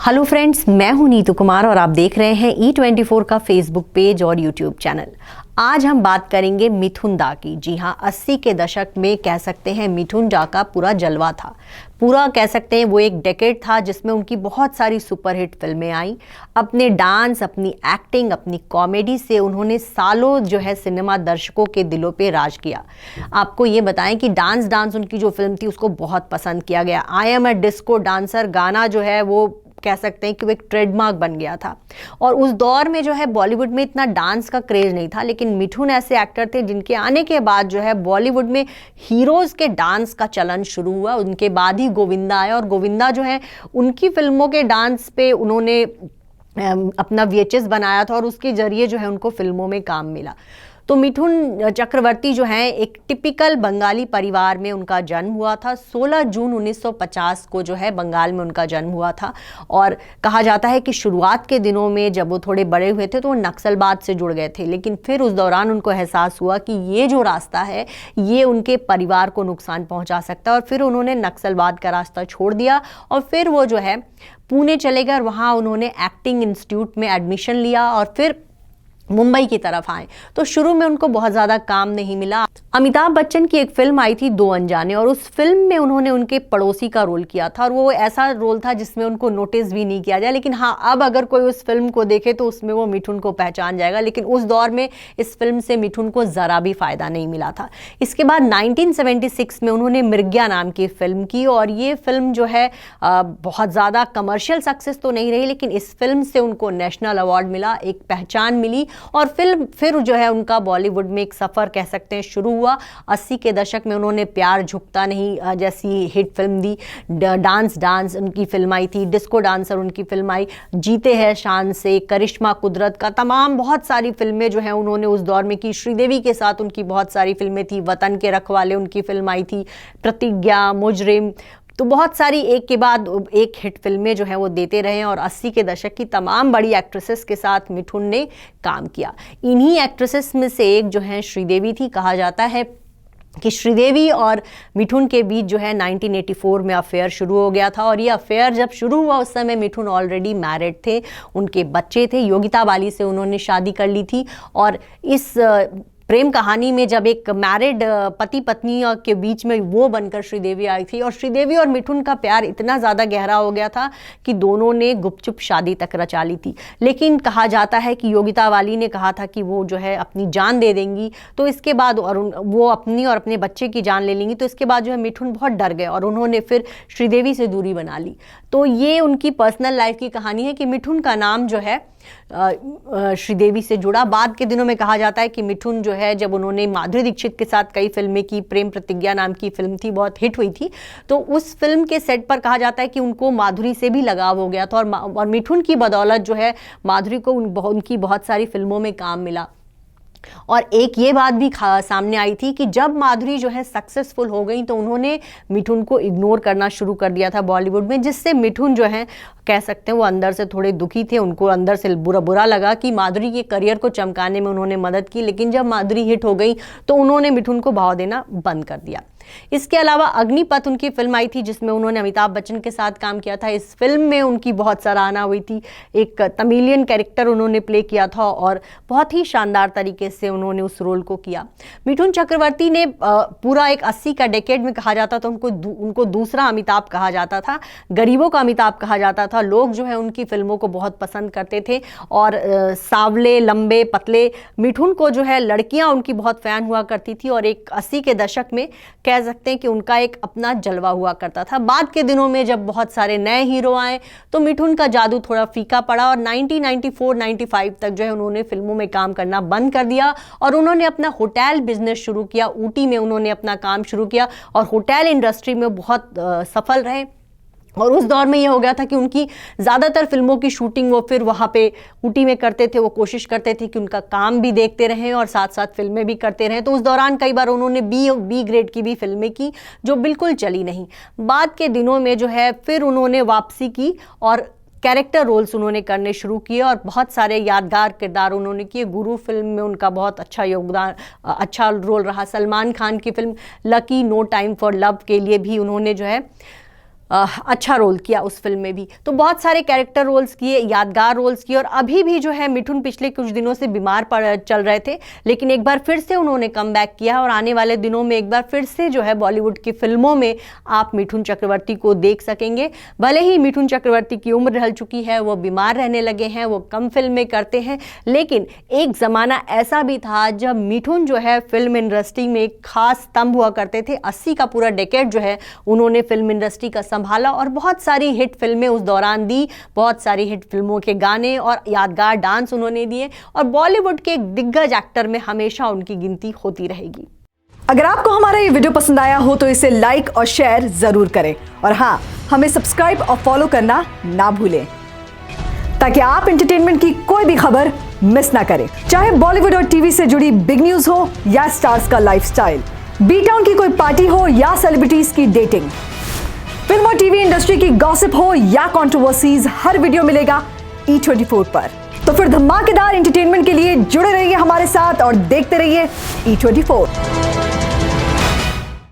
Hello friends, मैं हूं नीतू कुमार और आप देख रहे हैं E24 का फेसबुक पेज और यूट्यूब चैनल। आज हम बात करेंगे मिथुन दा की। जी हां, 80 के दशक में कह सकते हैं मिथुन दा का पूरा जलवा था। पूरा कह सकते हैं वो एक डेकेड था जिसमें उनकी बहुत सारी सुपरहिट फिल्में आई। अपने डांस, अपनी एक्टिंग, अपनी कॉमेडी से उन्होंने सालों जो है सिनेमा दर्शकों के दिलों पे राज किया। आपको ये बताएं कि डांस डांस उनकी जो फिल्म थी उसको बहुत पसंद किया गया। I am a disco dancer गाना जो है वो कह सकते हैं कि वो एक ट्रेडमार्क बन गया था। और उस दौर में जो है बॉलीवुड में इतना डांस का क्रेज नहीं था, लेकिन मिथुन ऐसे एक्टर थे जिनके आने के बाद जो है बॉलीवुड में हीरोज के डांस का चलन शुरू हुआ। उनके बाद ही गोविंदा आया और गोविंदा जो है उनकी फिल्मों के डांस पे उन्होंने अपना VHS बनाया था और उसके जरिए जो है उनको फिल्मों में काम मिला। तो मिथुन चक्रवर्ती जो हैं एक टिपिकल बंगाली परिवार में उनका जन्म हुआ था। 16 जून 1950 को जो है बंगाल में उनका जन्म हुआ था। और कहा जाता है कि शुरुआत के दिनों में जब वो थोड़े बड़े हुए थे तो वो नक्सलवाद से जुड़ गए थे, लेकिन फिर उस दौरान उनको एहसास हुआ कि ये जो रास्ता है ये उनके परिवार को नुकसान पहुंचा सकता है और फिर उन्होंने नक्सलवाद का रास्ता छोड़ दिया और फिर वो जो है पुणे चले गए और वहाँ उन्होंने एक्टिंग इंस्टीट्यूट में एडमिशन लिया और फिर मुंबई की तरफ आए। तो शुरू में उनको बहुत ज़्यादा काम नहीं मिला। अमिताभ बच्चन की एक फिल्म आई थी दो अनजाने, और उस फिल्म में उन्होंने उनके पड़ोसी का रोल किया था और वो ऐसा रोल था जिसमें उनको नोटिस भी नहीं किया जाए। लेकिन हाँ, अब अगर कोई उस फिल्म को देखे तो उसमें वो मिथुन को पहचान जाएगा, लेकिन उस दौर में इस फिल्म से मिथुन को ज़रा भी फ़ायदा नहीं मिला था। इसके बाद 1976 में उन्होंने मृग्या नाम की फिल्म की और ये फिल्म जो है बहुत ज़्यादा कमर्शियल सक्सेस तो नहीं रही, लेकिन इस फिल्म से उनको नेशनल अवार्ड मिला, एक पहचान मिली और फिर जो है उनका बॉलीवुड में एक सफ़र कह सकते हैं शुरू हुआ। 80 के दशक में उन्होंने प्यार झुकता नहीं जैसी हिट फिल्म दी, डांस डांस उनकी फिल्म आई थी, डिस्को डांसर उनकी फिल्म आई, जीते हैं शान से, करिश्मा कुदरत का तमाम बहुत सारी फिल्में जो हैं उन्होंने उस दौर में की। श्रीदेवी के साथ उनकी बहुत सारी फिल्में थी, वतन के रखवाले उनकी फिल्म आई थी, प्रतिज्ञा, मुजरिम, तो बहुत सारी एक के बाद एक हिट फिल्में जो हैं वो देते रहे और 80 के दशक की तमाम बड़ी एक्ट्रेसेस के साथ मिथुन ने काम किया। इन्हीं एक्ट्रेसेस में से एक जो है श्रीदेवी थी। कहा जाता है कि श्रीदेवी और मिथुन के बीच जो है 1984 में अफेयर शुरू हो गया था और ये अफेयर जब शुरू हुआ उस समय मिथुन ऑलरेडी मैरिड थे, उनके बच्चे थे। योगिता बाली से उन्होंने शादी कर ली थी और इस प्रेम कहानी में जब एक मैरिड पति पत्नी के बीच में वो बनकर श्रीदेवी आई थी और श्रीदेवी और मिथुन का प्यार इतना ज़्यादा गहरा हो गया था कि दोनों ने गुपचुप शादी तक रचा ली थी। लेकिन कहा जाता है कि योगिता वाली ने कहा था कि वो जो है अपनी जान दे देंगी, तो इसके बाद और वो अपनी और अपने बच्चे की जान ले लेंगी। तो इसके बाद जो है मिथुन बहुत डर गए और उन्होंने फिर श्रीदेवी से दूरी बना ली। तो ये उनकी पर्सनल लाइफ की कहानी है कि मिथुन का नाम जो है श्रीदेवी से जुड़ा। बाद के दिनों में कहा जाता है कि मिथुन जो है जब उन्होंने माधुरी दीक्षित के साथ कई फिल्में की, प्रेम प्रतिज्ञा नाम की फिल्म थी, बहुत हिट हुई थी, तो उस फिल्म के सेट पर कहा जाता है कि उनको माधुरी से भी लगाव हो गया था और मिथुन की बदौलत जो है माधुरी को उनकी बहुत सारी फिल्मों में काम मिला। और एक ये बात भी सामने आई थी कि जब माधुरी जो है सक्सेसफुल हो गई तो उन्होंने मिथुन को इग्नोर करना शुरू कर दिया था बॉलीवुड में, जिससे मिथुन जो है कह सकते हैं वो अंदर से थोड़े दुखी थे। उनको अंदर से बुरा लगा कि माधुरी के करियर को चमकाने में उन्होंने मदद की, लेकिन जब माधुरी हिट हो गई तो उन्होंने मिथुन को भाव देना बंद कर दिया। इसके अलावा अग्निपथ उनकी फिल्म आई थी जिसमें उन्होंने अमिताभ बच्चन के साथ काम किया था। इस फिल्म में उनकी बहुत सराहना हुई थी। एक तमिलियन कैरेक्टर उन्होंने प्ले किया था और बहुत ही शानदार तरीके से उन्होंने उस रोल को किया। मिथुन चक्रवर्ती ने पूरा एक 80 का डेकेड में कहा जाता था उनको दूसरा अमिताभ कहा जाता था, गरीबों का अमिताभ कहा जाता था। लोग जो है उनकी फिल्मों को बहुत पसंद करते थे और सांवले, लंबे, पतले मिथुन को जो है लड़कियां उनकी बहुत फैन हुआ करती थी और एक 80 के दशक में कह सकते हैं कि उनका एक अपना जलवा हुआ करता था। बाद के दिनों में जब बहुत सारे नए हीरो आए तो मिथुन का जादू थोड़ा फीका पड़ा और 1994-95 तक जो है उन्होंने फिल्मों में काम करना बंद कर दिया और उन्होंने अपना होटल बिजनेस शुरू किया। ऊटी में उन्होंने अपना काम शुरू किया और होटल इंडस्ट्री में बहुत सफल रहे। और उस दौर में ये हो गया था कि उनकी ज़्यादातर फिल्मों की शूटिंग वो फिर वहाँ पे ऊटी में करते थे। वो कोशिश करते थे कि उनका काम भी देखते रहें और साथ साथ फिल्में भी करते रहें। तो उस दौरान कई बार उन्होंने बी ग्रेड की भी फिल्में की जो बिल्कुल चली नहीं। बाद के दिनों में जो है फिर उन्होंने वापसी की और कैरेक्टर रोल्स उन्होंने करने शुरू किए और बहुत सारे यादगार किरदार उन्होंने किए। गुरु फिल्म में उनका बहुत अच्छा योगदान, अच्छा रोल रहा। सलमान खान की film Lucky, no time for love के लिए भी उन्होंने जो है अच्छा रोल किया उस फिल्म में भी। तो बहुत सारे कैरेक्टर रोल्स किए, यादगार रोल्स किए। और अभी भी जो है मिठुन पिछले कुछ दिनों से बीमार चल रहे थे, लेकिन एक बार फिर से उन्होंने कमबैक किया और आने वाले दिनों में एक बार फिर से जो है बॉलीवुड की फिल्मों में आप मिठुन चक्रवर्ती को देख सकेंगे। भले ही मिठुन चक्रवर्ती की उम्र ढल चुकी है, वो बीमार रहने लगे हैं, वो कम फिल्में करते हैं, लेकिन एक ज़माना ऐसा भी था जब मिठुन जो है फिल्म इंडस्ट्री में एक खास स्तंभ हुआ करते थे। 80 का पूरा डेकेड जो है उन्होंने फिल्म इंडस्ट्री का संभाला और बहुत सारी हिट फिल्में उस दौरान दी, बहुत सारी हिट फिल्मों के गाने और यादगार डांस उन्होंने दिए और बॉलीवुड के एक दिग्गज एक्टर में हमेशा उनकी गिनती होती रहेगी। अगर आपको हमारा ये वीडियो पसंद आया हो तो इसे लाइक और शेयर जरूर करें और हाँ, हमें सब्सक्राइब और फॉलो करना ना भूलें ताकि आप एंटरटेनमेंट की कोई भी खबर मिस ना करें, चाहे बॉलीवुड और टीवी से जुड़ी बिग न्यूज हो या स्टार्स का लाइफस्टाइल, बी टाउन की कोई पार्टी हो या सेलिब्रिटीज की डेटिंग, फिल्म और टीवी इंडस्ट्री की गॉसिप हो या कंट्रोवर्सीज, हर वीडियो मिलेगा E24 पर। तो फिर धमाकेदार एंटरटेनमेंट के लिए जुड़े रहिए हमारे साथ और देखते रहिए E24।